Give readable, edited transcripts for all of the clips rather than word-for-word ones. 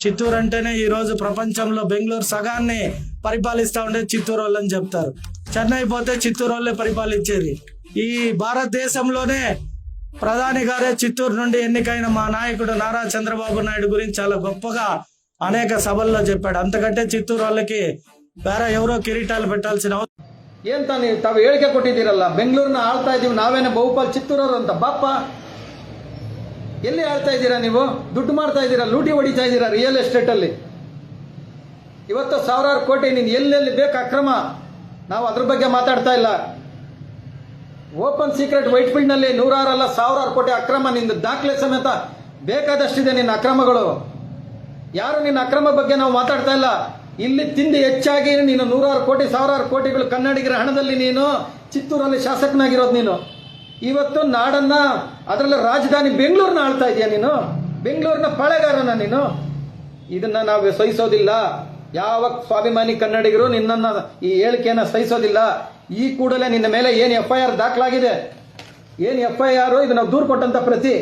చిత్తూరు అంటేనే ఈ రోజు ప్రపంచంలో బెంగళూరు సగాన్ని పరిపాలిస్తా ఉండే చిత్తూరు వాళ్ళని చెప్తారు. చెన్నై పోతే చిత్తూరు వాళ్ళే పరిపాలించేది. ఈ భారతదేశంలోనే ప్రధాని గారే చిత్తూరు నుండి ఎన్నికైన మా నాయకుడు నారా చంద్రబాబు నాయుడు గురించి చాలా గొప్పగా అనేక సభల్లో చెప్పాడు. అంతకంటే ಚಿತ್ತೂರು వాళ్ళకి ಬೇರೆ ఎవరో ಕಿರೀಟಾలు పెట్టాల్సిన ಏನ್ ತಾನು ತಾವು ಹೇಳಿಕೆ ಕೊಟ್ಟಿದ್ದೀರಲ್ಲ, ಬೆಂಗಳೂರನ್ನ ಆಳ್ತಾ ಇದೀವಿ ನಾವೇನೆ ಬಹುಪಾಲ್ ಚಿತ್ತೂರವರು ಅಂತ. ಬಾಪ, ಎಲ್ಲಿ ಆಳ್ತಾ ಇದ್ದೀರಾ ನೀವು? ದುಡ್ಡು ಮಾಡ್ತಾ ಇದ್ದೀರಾ, ಲೂಟಿ ಹೊಡಿತಾ ಇದ್ದೀರಾ ರಿಯಲ್ ಎಸ್ಟೇಟ್ ಅಲ್ಲಿ. ಇವತ್ತು ಸಾವಿರಾರು ಕೋಟಿ ನೀನು ಎಲ್ಲೆಲ್ಲಿ ಬೇಕು ಅಕ್ರಮ, ನಾವು ಅದ್ರ ಬಗ್ಗೆ ಮಾತಾಡ್ತಾ ಇಲ್ಲ. ಓಪನ್ ಸೀಕ್ರೆಟ್ ವೈಟ್ ಫೀಲ್ಡ್ ನಲ್ಲಿ ನೂರಾರಲ್ಲ ಸಾವಿರಾರು ಕೋಟಿ ಅಕ್ರಮ, ನಿಂದು ದಾಖಲೆ ಸಮೇತ ಬೇಕಾದಷ್ಟಿದೆ ನಿನ್ನ ಅಕ್ರಮಗಳು. ಯಾರು ನಿನ್ನ ಅಕ್ರಮ ಬಗ್ಗೆ ನಾವು ಮಾತಾಡ್ತಾ ಇಲ್ಲ. ಇಲ್ಲಿ ತಿಂದು ಹೆಚ್ಚಾಗಿ ನೀನು ನೂರಾರು ಕೋಟಿ ಸಾವಿರಾರು ಕೋಟಿಗಳು ಕನ್ನಡಿಗರ ಹಣದಲ್ಲಿ ನೀನು ಚಿತ್ತೂರಲ್ಲಿ ಶಾಸಕನಾಗಿರೋದು. ನೀನು ಇವತ್ತು ನಾಡನ್ನ, ಅದರಲ್ಲಿ ರಾಜಧಾನಿ ಬೆಂಗಳೂರನ್ನ ಆಳ್ತಾ ಇದೆಯಾ ನೀನು? ಬೆಂಗಳೂರಿನ ಪಾಳೆಗಾರನ ನೀನು? ಇದನ್ನ ನಾವು ಸಹಿಸೋದಿಲ್ಲ. ಯಾವ ಸ್ವಾಭಿಮಾನಿ ಕನ್ನಡಿಗರು ನಿನ್ನನ್ನ ಈ ಹೇಳಿಕೆಯನ್ನ ಸಹಿಸೋದಿಲ್ಲ. ಈ ಕೂಡಲೇ ನಿನ್ನ ಮೇಲೆ ಏನು FIR ದಾಖಲಾಗಿದೆ, ಏನು FIR, ಇದು ನಾವು ದೂರು ಕೊಟ್ಟಂತ ಪ್ರತಿ,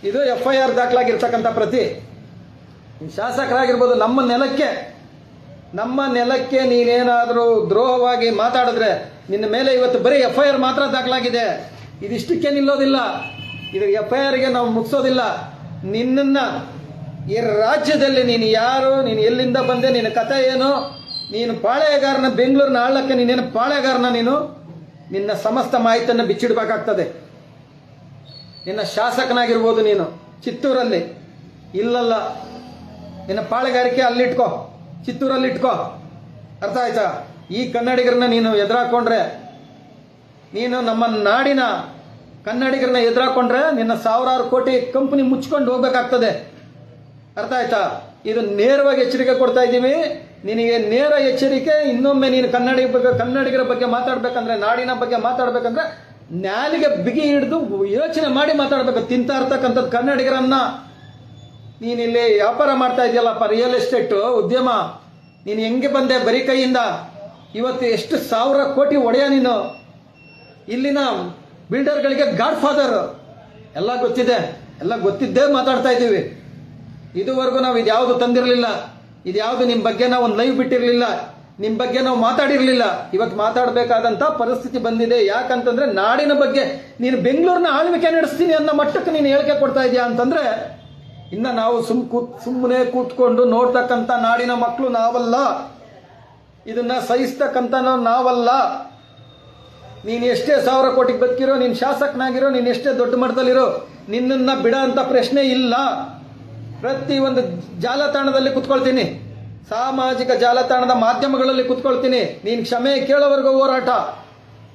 ಇದು FIR ದಾಖಲಾಗಿರ್ತಕ್ಕಂಥ ಪ್ರತಿ. ಶಾಸಕರಾಗಿರ್ಬೋದು, ನಮ್ಮ ನೆಲಕ್ಕೆ ನೀನೇನಾದರೂ ದ್ರೋಹವಾಗಿ ಮಾತಾಡಿದ್ರೆ ನಿನ್ನ ಮೇಲೆ ಇವತ್ತು ಬರೀ FIR ಮಾತ್ರ ದಾಖಲಾಗಿದೆ. ಇದಿಷ್ಟಕ್ಕೆ ನಿಲ್ಲೋದಿಲ್ಲ, ಇದು FIRಗೆ ನಾವು ಮುಗಿಸೋದಿಲ್ಲ. ನಿನ್ನನ್ನ ಈ ರಾಜ್ಯದಲ್ಲಿ ನೀನು ಯಾರು, ನೀನು ಎಲ್ಲಿಂದ ಬಂದೆ, ನಿನ್ನ ಕಥೆ ಏನು, ನೀನು ಪಾಳೆಗಾರನ, ಬೆಂಗಳೂರಿನ ಆಳಕ್ಕೆ ನೀನೇನು ಪಾಳೆಗಾರನ ನೀನು? ನಿನ್ನ ಸಮಸ್ತ ಮಾಹಿತಿಯನ್ನು ಬಿಚ್ಚಿಡಬೇಕಾಗ್ತದೆ. ನಿನ್ನ ಶಾಸಕನಾಗಿರ್ಬೋದು ನೀನು ಚಿತ್ತೂರಲ್ಲಿ, ಇಲ್ಲಲ್ಲ, ನಿನ್ನ ಪಾಳೆಗಾರಿಕೆ ಅಲ್ಲಿಟ್ಕೋ, ಚಿತ್ತೂರಲ್ಲಿ ಇಟ್ಕೋ. ಅರ್ಥ ಆಯ್ತಾ? ಈ ಕನ್ನಡಿಗರನ್ನ ನೀನು ಎದುರಾಕೊಂಡ್ರೆ, ನೀನು ನಮ್ಮ ನಾಡಿನ ಕನ್ನಡಿಗರನ್ನ ಎದುರಾಕೊಂಡ್ರೆ ನಿನ್ನ ಸಾವಿರಾರು ಕೋಟಿ ಕಂಪನಿ ಮುಚ್ಕೊಂಡು ಹೋಗ್ಬೇಕಾಗ್ತದೆ. ಅರ್ಥ ಆಯ್ತಾ? ಇದು ನೇರವಾಗಿ ಎಚ್ಚರಿಕೆ ಕೊಡ್ತಾ ಇದ್ದೀವಿ ನಿನಗೆ, ನೇರ ಎಚ್ಚರಿಕೆ. ಇನ್ನೊಮ್ಮೆ ನೀನು ಕನ್ನಡಿಗರ ಬಗ್ಗೆ ಮಾತಾಡ್ಬೇಕಂದ್ರೆ, ನಾಡಿನ ಬಗ್ಗೆ ಮಾತಾಡ್ಬೇಕಂದ್ರೆ ನಾಲಿಗೆ ಬಿಗಿ ಹಿಡಿದು ಯೋಚನೆ ಮಾಡಿ ಮಾತಾಡ್ಬೇಕು. ತಿಂತಾ ಇರ್ತಕ್ಕಂಥದ್ದು ಕನ್ನಡಿಗರನ್ನ. ನೀನಿಲ್ಲಿ ವ್ಯಾಪಾರ ಮಾಡ್ತಾ ಇದೆಯಲ್ಲಪ್ಪ, ರಿಯಲ್ ಎಸ್ಟೇಟ್ ಉದ್ಯಮ, ನೀನು ಹೆಂಗೆ ಬಂದೆ ಬರೀ ಕೈಯಿಂದ? ಇವತ್ತು ಎಷ್ಟು ಸಾವಿರ ಕೋಟಿ ಒಡೆಯ ನೀನು. ಇಲ್ಲಿನ ಬಿಲ್ಡರ್ಗಳಿಗೆ ಗಾಡ್ ಫಾದರ್. ಎಲ್ಲ ಗೊತ್ತಿದೆ, ಎಲ್ಲ ಗೊತ್ತಿದ್ದೇ ಮಾತಾಡ್ತಾ ಇದ್ದೀವಿ. ಇದುವರೆಗೂ ನಾವು ಇದ್ಯಾವುದು ತಂದಿರಲಿಲ್ಲ, ಇದ್ಯಾವುದು ನಿಮ್ಮ ಬಗ್ಗೆ ನಾವು ಒಂದು ಲೈವ್ ಬಿಟ್ಟಿರಲಿಲ್ಲ, ನಿಮ್ಮ ಬಗ್ಗೆ ನಾವು ಮಾತಾಡಿರಲಿಲ್ಲ. ಇವತ್ತು ಮಾತಾಡಬೇಕಾದಂತ ಪರಿಸ್ಥಿತಿ ಬಂದಿದೆ. ಯಾಕಂತಂದ್ರೆ ನಾಡಿನ ಬಗ್ಗೆ ನೀನು ಬೆಂಗಳೂರಿನ ಆಳ್ವಿಕೆ ನಡೆಸ್ತೀನಿ ಅನ್ನೋ ಮಟ್ಟಕ್ಕೆ ನೀನು ಹೇಳಿಕೆ ಕೊಡ್ತಾ ಇದೆಯಾ ಅಂತಂದ್ರೆ, ಇನ್ನ ನಾವು ಸುಮ್ಮನೆ ಕೂತ್ಕೊಂಡು ನೋಡ್ತಕ್ಕಂಥ ನಾಡಿನ ಮಕ್ಕಳು ನಾವಲ್ಲ, ಇದನ್ನ ಸಹಿಸ್ತಕ್ಕಂಥ ನಾವಲ್ಲ. ನೀನು ಎಷ್ಟೇ ಸಾವಿರ ಕೋಟಿಗೆ ಬದುಕಿರೋ, ನೀನು ಶಾಸಕನಾಗಿರೋ, ನೀನು ಎಷ್ಟೇ ದೊಡ್ಡ ಮಟ್ಟದಲ್ಲಿರೋ, ನಿನ್ನನ್ನ ಬಿಡ ಅಂತ ಪ್ರಶ್ನೆ ಇಲ್ಲ. ಪ್ರತಿ ಒಂದು ಜಾಲತಾಣದಲ್ಲಿ ಕುತ್ಕೊಳ್ತೀನಿ, ಸಾಮಾಜಿಕ ಜಾಲತಾಣದ ಮಾಧ್ಯಮಗಳಲ್ಲಿ ಕುತ್ಕೊಳ್ತೀನಿ. ನೀನು ಕ್ಷಮೆ ಕೇಳೋವರೆಗೂ ಹೋರಾಟ,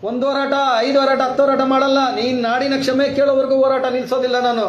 1 ಹೋರಾಟ, 5 ಹೋರಾಟ, 10 ಹೋರಾಟ ಮಾಡಲ್ಲ. ನೀನು ನಾಡಿನ ಕ್ಷಮೆ ಕೇಳೋವರೆಗೂ ಹೋರಾಟ ನಿಲ್ಸೋದಿಲ್ಲ ನಾನು.